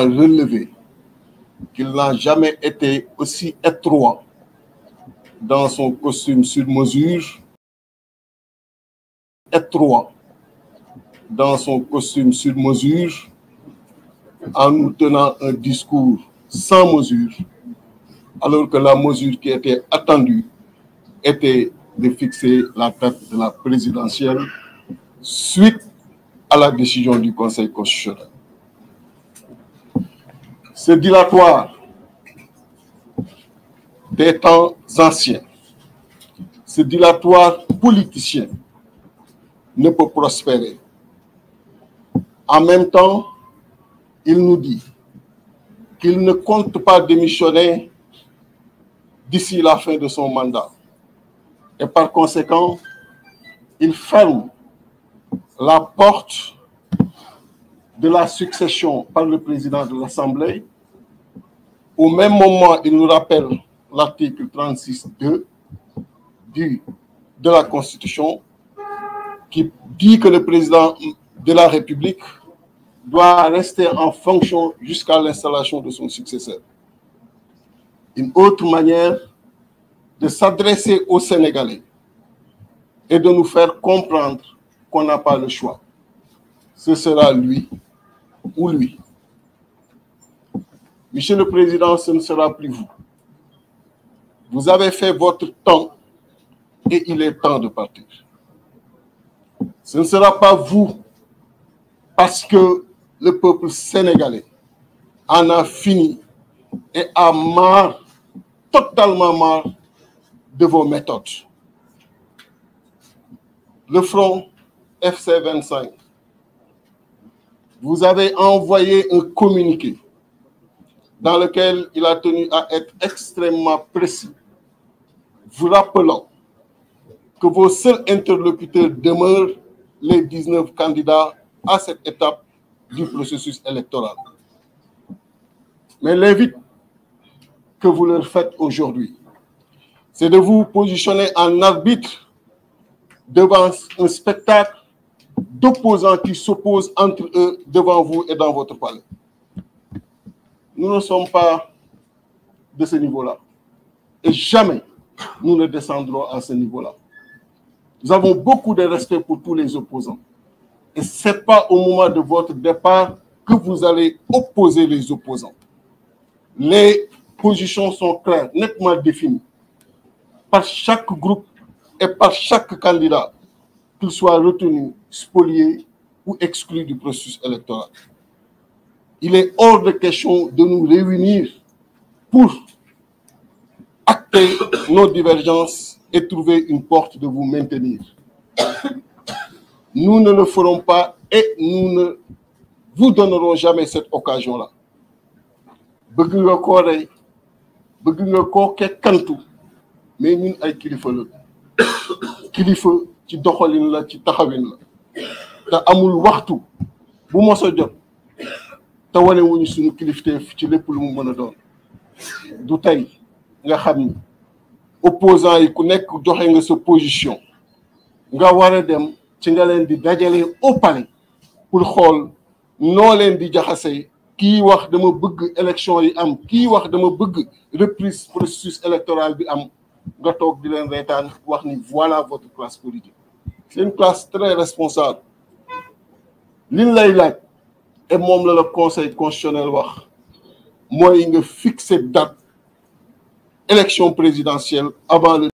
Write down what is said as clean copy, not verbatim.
relevé qu'il n'a jamais été aussi étroit dans son costume sur mesure, en nous tenant un discours sans mesure, alors que la mesure qui était attendue était de fixer la date de la présidentielle suite à la décision du Conseil constitutionnel. Ce dilatoire des temps anciens, ce dilatoire politicien ne peut prospérer. En même temps, il nous dit qu'il ne compte pas démissionner d'ici la fin de son mandat. Et par conséquent, il ferme la porte de la succession par le président de l'Assemblée. Au même moment, il nous rappelle l'article 36.2 de la Constitution qui dit que le président de la République doit rester en fonction jusqu'à l'installation de son successeur. Une autre manière de s'adresser aux Sénégalais et de nous faire comprendre qu'on n'a pas le choix. Ce sera lui ou lui. Monsieur le Président, ce ne sera plus vous. Vous avez fait votre temps et il est temps de partir. Ce ne sera pas vous parce que le peuple sénégalais en a fini et a marre, totalement marre de vos méthodes. Le Front FC25, vous avez envoyé un communiqué dans lequel il a tenu à être extrêmement précis, vous rappelant que vos seuls interlocuteurs demeurent les 19 candidats à cette étape du processus électoral. Mais l'invite que vous leur faites aujourd'hui, c'est de vous positionner en arbitre devant un spectacle d'opposants qui s'opposent entre eux devant vous et dans votre palais. Nous ne sommes pas de ce niveau-là. Et jamais nous ne descendrons à ce niveau-là. Nous avons beaucoup de respect pour tous les opposants. Et ce n'est pas au moment de votre départ que vous allez opposer les opposants. Les positions sont claires, nettement définies, par chaque groupe et par chaque candidat, qu'il soit retenu, spolié ou exclu du processus électoral. Il est hors de question de nous réunir pour acter nos divergences et trouver une porte de vous maintenir. Nous ne le ferons pas et nous ne vous donnerons jamais cette occasion-là. Bëgg nga koo rey, bëgg nga koo kekkantu, mais ñun ay kilifa la. Kilifa ci doxalin la, ci taxawin la. Te amul waxtu bu mos a jot te wane wuñu suñu kilifteef ci lépp lu mu mën a doon. Du tey nga xam ni opposants yi ku nekk joxe nga sa position nga war a dem ci nga leen di dajale au palais pour xool noo leen di jaxase kii wax dama bëgg élection yi am kii wax dama bëgg reprise processus électoral bi am nga toog di leen reetaan wax ni voilà votre classe politique. C'est une classe très responsable. Liñ lay laaj et moom la conseil constitutionnel wax mooy nga fixer date élection présidentielle avant le